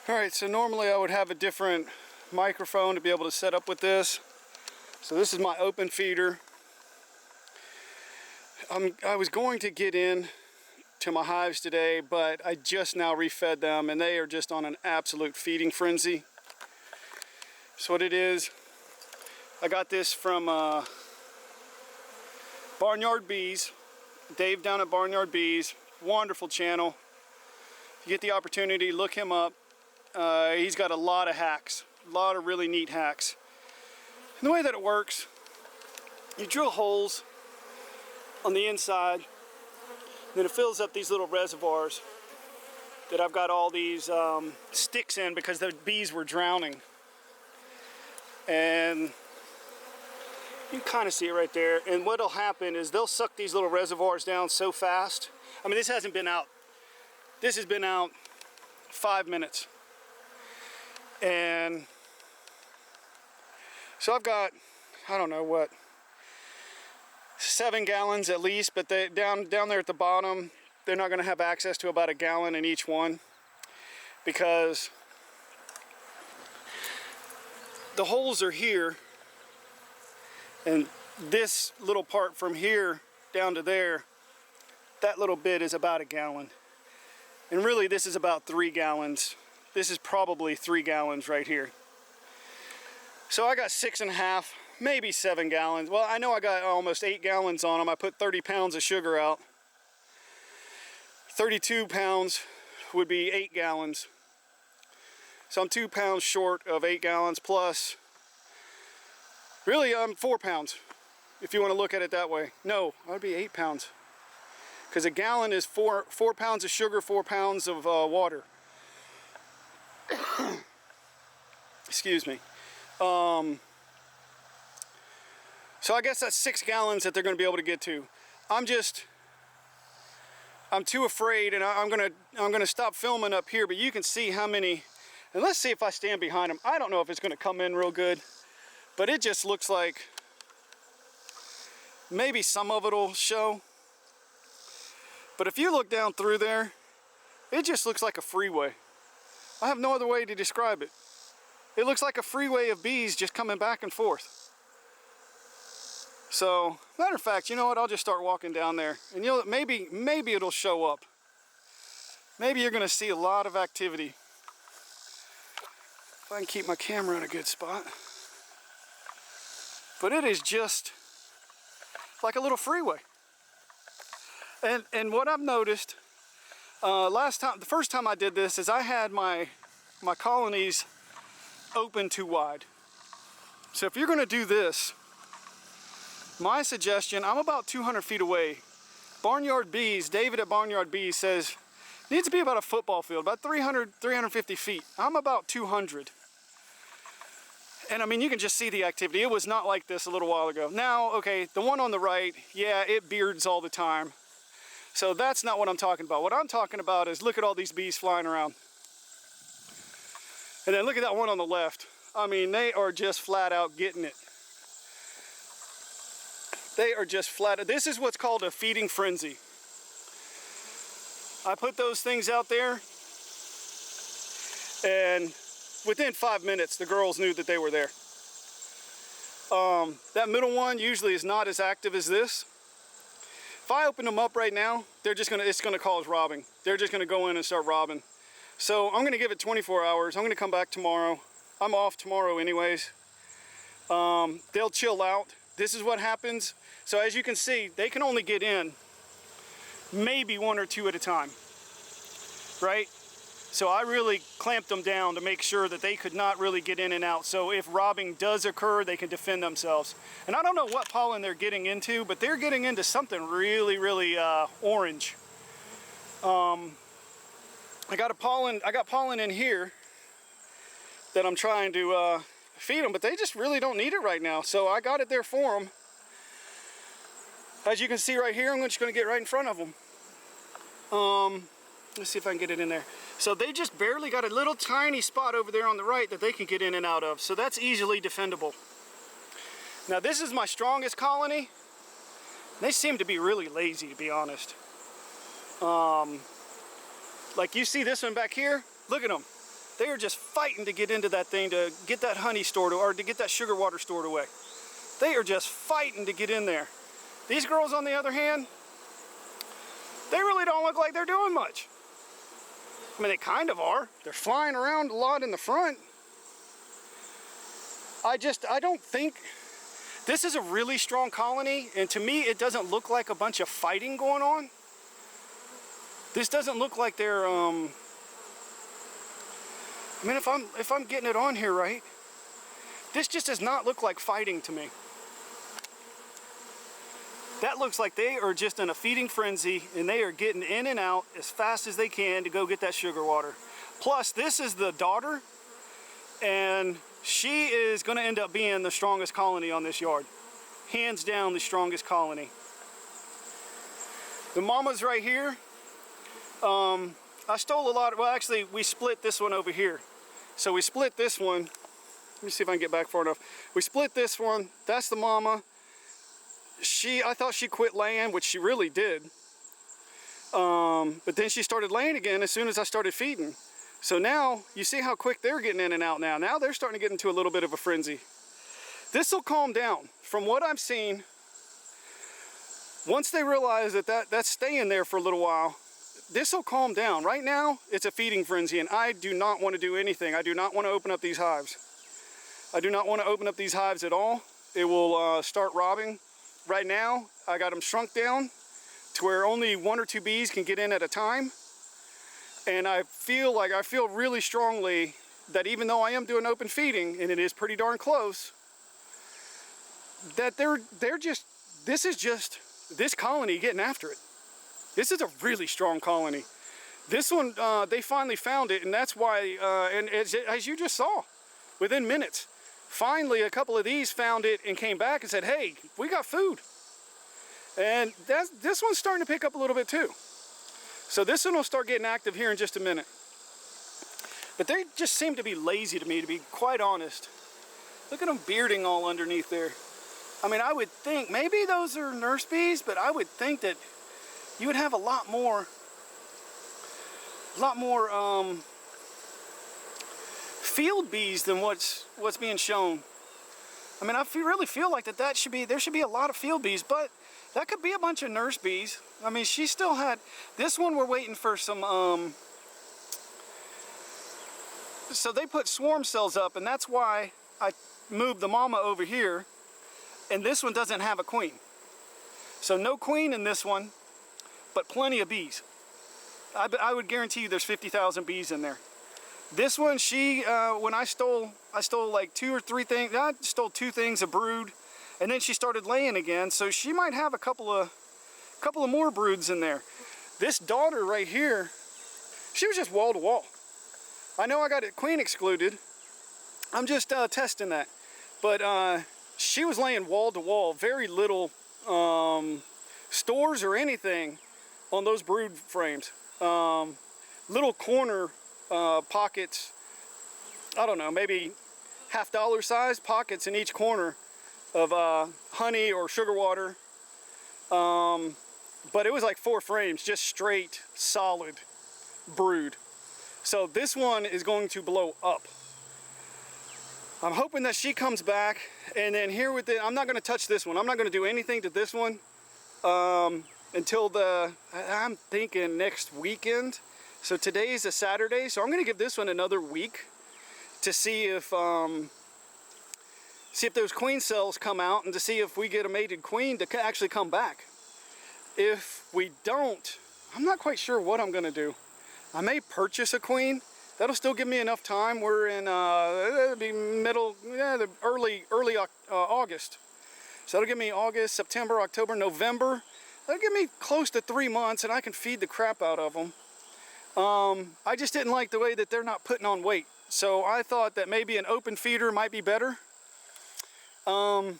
Alright, so normally I would have a different microphone to be able to set up with this. So this is my open feeder. I was going to get in to my hives today, but I just now refed them and they are just on an absolute feeding frenzy. So what it is, I got this from Barnyard Bees, Dave down at Barnyard Bees, wonderful channel. If you get the opportunity, look him up. He's got a lot of hacks, a lot of really neat hacks. And the way that it works, you drill holes on the inside, and then it fills up these little reservoirs that I've got all these sticks in because the bees were drowning. And you can kind of see it right there. And what'll happen is they'll suck these little reservoirs down so fast. I mean, this hasn't been out. This has been out 5 minutes. And so I've got, I don't know what, 7 gallons at least, but they down there at the bottom, they're not going to have access to about a gallon in each one because the holes are here, and this little part from here down to there, that little bit is about a gallon. And really this is about 3 gallons. This is probably 3 gallons right here. So I got 6.5, maybe 7 gallons. Well, I know I got almost 8 gallons on them. I put 30 pounds of sugar out. 32 pounds would be 8 gallons. So I'm 2 pounds short of 8 gallons plus. Really, I'm 4 pounds, if you want to look at it that way. No, that would be 8 pounds. Because a gallon is 4 pounds of sugar, 4 pounds of water. Excuse me. So I guess that's 6 gallons that they're going to be able to get to. I'm too afraid, and I'm gonna stop filming up here, but you can see how many. And let's see if I stand behind them. I don't know if it's going to come in real good, but it just looks like maybe some of it'll show. But if you look down through there, it just looks like a freeway. I have no other way to describe it. It looks like a freeway of bees just coming back and forth. So, matter of fact, you know what? I'll just start walking down there, and maybe it'll show up. Maybe you're going to see a lot of activity. If I can keep my camera in a good spot. But it is just like a little freeway. And what I've noticed, the first time I did this is I had my colonies open too wide. So if you're going to do this, my suggestion, I'm about 200 feet away. Barnyard Bees, David at Barnyard Bees says, needs to be about a football field, about 350 feet. I'm about 200. And I mean, you can just see the activity. It was not like this a little while ago. Now, okay, the one on the right, yeah, it beards all the time. So that's not what I'm talking about. What I'm talking about is look at all these bees flying around. And then look at that one on the left. I mean, they are just flat out getting it. They are just flat. This is what's called a feeding frenzy. I put those things out there, and within 5 minutes, the girls knew that they were there. That middle one usually is not as active as this. If I open them up right now, it's gonna cause robbing. They're just gonna go in and start robbing. So I'm gonna give it 24 hours. I'm gonna come back tomorrow. I'm off tomorrow anyways. They'll chill out. This is what happens. So as you can see, they can only get in maybe 1 or 2 at a time, right? So I really clamped them down to make sure that they could not really get in and out. So if robbing does occur, they can defend themselves. And I don't know what pollen they're getting into, but they're getting into something really, really orange. I got pollen in here that I'm trying to feed them, but they just really don't need it right now. So I got it there for them. As you can see right here, I'm just going to get right in front of them. Let's see if I can get it in there. So they just barely got a little tiny spot over there on the right that they can get in and out of. So that's easily defendable. Now this is my strongest colony. They seem to be really lazy, to be honest. Like you see this one back here, look at them. They are just fighting to get into that thing, to get that honey stored, or to get that sugar water stored away. They are just fighting to get in there. These girls, on the other hand, they really don't look like they're doing much. I mean, they kind of are. They're flying around a lot in the front. I don't think, this is a really strong colony, and to me, it doesn't look like a bunch of fighting going on. This doesn't look like they're, I mean, if I'm getting it on here right, this just does not look like fighting to me. That looks like they are just in a feeding frenzy, and they are getting in and out as fast as they can to go get that sugar water. Plus, this is the daughter, and she is going to end up being the strongest colony on this yard. Hands down, the strongest colony. The mama's right here. I stole a lot, well, actually, we split this one over here. So we split this one. Let me see if I can get back far enough. We split this one. That's the mama. I thought she quit laying, which she really did. But then she started laying again as soon as I started feeding. So now, you see how quick they're getting in and out now. Now they're starting to get into a little bit of a frenzy. This will calm down. From what I've seen, once they realize that that's staying there for a little while, this will calm down. Right now, it's a feeding frenzy, and I do not want to do anything. I do not want to open up these hives. I do not want to open up these hives at all. It will start robbing. Right now, I got them shrunk down to where only 1 or 2 bees can get in at a time. And I feel really strongly that even though I am doing open feeding, and it is pretty darn close, that this colony getting after it. This is a really strong colony. This one, they finally found it, and that's why, and as you just saw, within minutes, finally a couple of these found it and came back and said, hey, we got food. And this one's starting to pick up a little bit too. So this one will start getting active here in just a minute. But they just seem to be lazy to me, to be quite honest. Look at them bearding all underneath there. I mean, I would think, maybe those are nurse bees, but I would think that you would have a lot more field bees than what's being shown. I mean, really feel like there should be a lot of field bees, but that could be a bunch of nurse bees. I mean, she still had, this one we're waiting for some, so they put swarm cells up, and that's why I moved the mama over here, and this one doesn't have a queen. So no queen in this one, but plenty of bees. I would guarantee you there's 50,000 bees in there. This one, when I stole like 2 or 3 things, I stole 2 things of brood, and then she started laying again, so she might have a couple of more broods in there. This daughter right here, she was just wall to wall. I know I got it queen excluded. I'm just testing that. But she was laying wall to wall, very little stores or anything on those brood frames. Little corner pockets, I don't know, maybe $50 size pockets in each corner of honey or sugar water. But it was like 4 frames, just straight, solid brood. So this one is going to blow up. I'm hoping that she comes back, and then here with it, I'm not going to touch this one. I'm not going to do anything to this one until I'm thinking next weekend. So today's a Saturday, so I'm going to give this one another week to see if those queen cells come out, and to see if we get a mated queen to actually come back. If we don't, I'm not quite sure what I'm going to do. I may purchase a queen. That'll still give me enough time. We're in it'll be early August. So that'll give me August, September, October, November. That'll give me close to 3 months, and I can feed the crap out of them. I just didn't like the way that they're not putting on weight. So I thought that maybe an open feeder might be better. I'll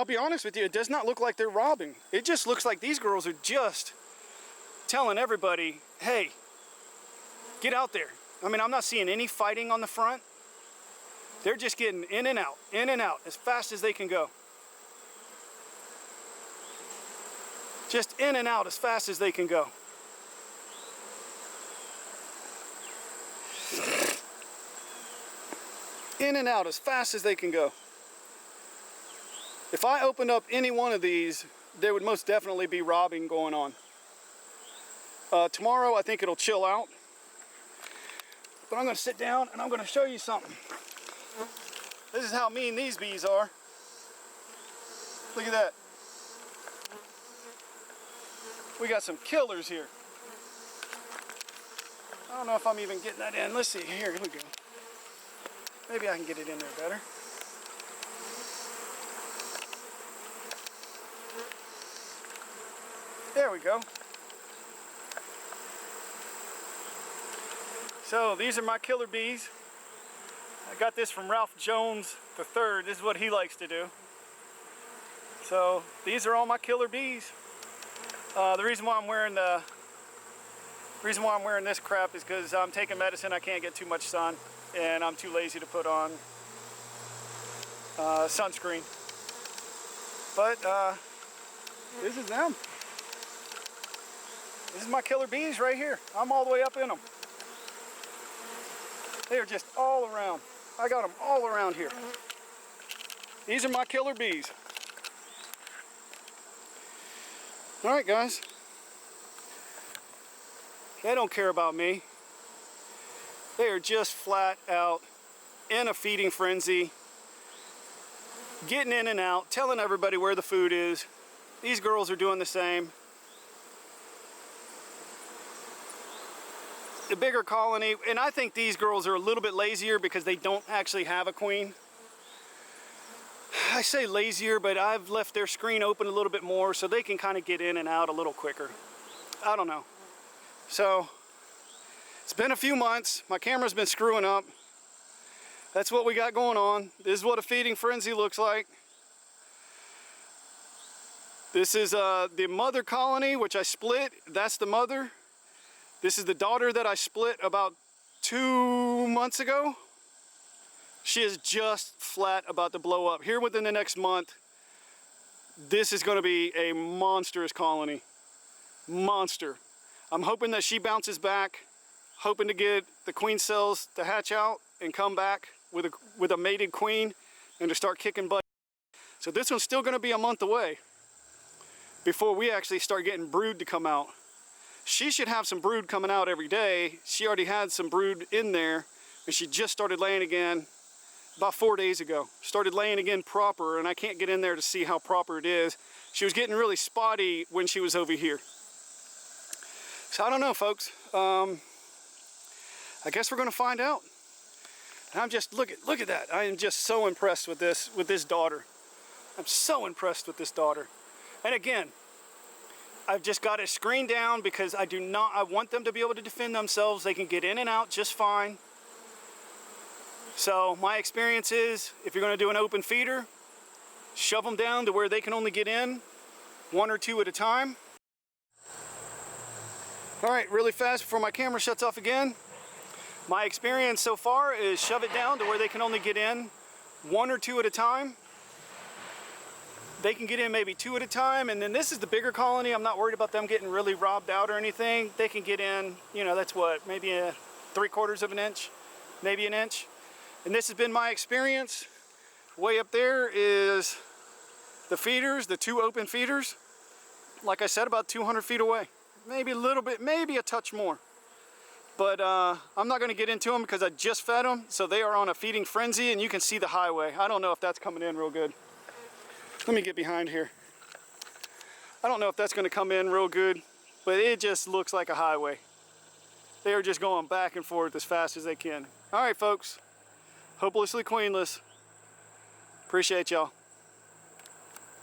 be honest with you, it does not look like they're robbing. It just looks like these girls are just telling everybody, hey, get out there. I mean, I'm not seeing any fighting on the front. They're just getting in and out as fast as they can go. Just in and out as fast as they can go. In and out as fast as they can go. If I opened up any one of these, there would most definitely be robbing going on. Tomorrow I think it'll chill out. But I'm going to sit down and I'm going to show you something. This is how mean these bees are. Look at that. We got some killers here. I don't know if I'm even getting that in. Let's see. Here we go. Maybe I can get it in there better. There we go. So these are my killer bees. I got this from Ralph Jones III. This is what he likes to do. So these are all my killer bees. The reason why I'm wearing this crap is because I'm taking medicine. I can't get too much sun, and I'm too lazy to put on sunscreen. But this is them. This is my killer bees right here. I'm all the way up in them. They are just all around. I got them all around here. These are my killer bees. All right, guys. They don't care about me. They are just flat out in a feeding frenzy, getting in and out, telling everybody where the food is. These girls are doing the same. The bigger colony, and I think these girls are a little bit lazier because they don't actually have a queen. I say lazier, but I've left their screen open a little bit more so they can kind of get in and out a little quicker. I don't know. So, it's been a few months. My camera's been screwing up. That's what we got going on. This is what a feeding frenzy looks like. This is the mother colony, which I split. That's the mother. This is the daughter that I split about 2 months ago. She is just flat about to blow up. Here within the next month, this is going to be a monstrous colony. Monster. I'm hoping that she bounces back, hoping to get the queen cells to hatch out and come back with a mated queen and to start kicking butt. So this one's still going to be a month away before we actually start getting brood to come out. She should have some brood coming out every day. She already had some brood in there, and she just started laying again about 4 days ago. Started laying again proper, and I can't get in there to see how proper it is. She was getting really spotty when she was over here. So I don't know, folks. I guess we're gonna find out. And I'm just, look at that. I am just so impressed with this daughter. I'm so impressed with this daughter. And again, I've just got it screened down because I want them to be able to defend themselves. They can get in and out just fine. So my experience is, if you're gonna do an open feeder, shove them down to where they can only get in 1 or 2 at a time. All right, really fast before my camera shuts off again. My experience so far is shove it down to where they can only get in 1 or 2 at a time. They can get in maybe 2 at a time, and then this is the bigger colony. I'm not worried about them getting really robbed out or anything. They can get in, you know, that's what, maybe 3/4 of an inch, maybe an inch. And this has been my experience. Way up there is the feeders, the 2 open feeders. Like I said, about 200 feet away. Maybe a little bit, maybe a touch more. But I'm not gonna get into them because I just fed them, so they are on a feeding frenzy, and you can see the highway. I don't know if that's coming in real good. Let me get behind here. I don't know if that's gonna come in real good, but it just looks like a highway. They are just going back and forth as fast as they can. All right, folks. Hopelessly queenless. Appreciate y'all.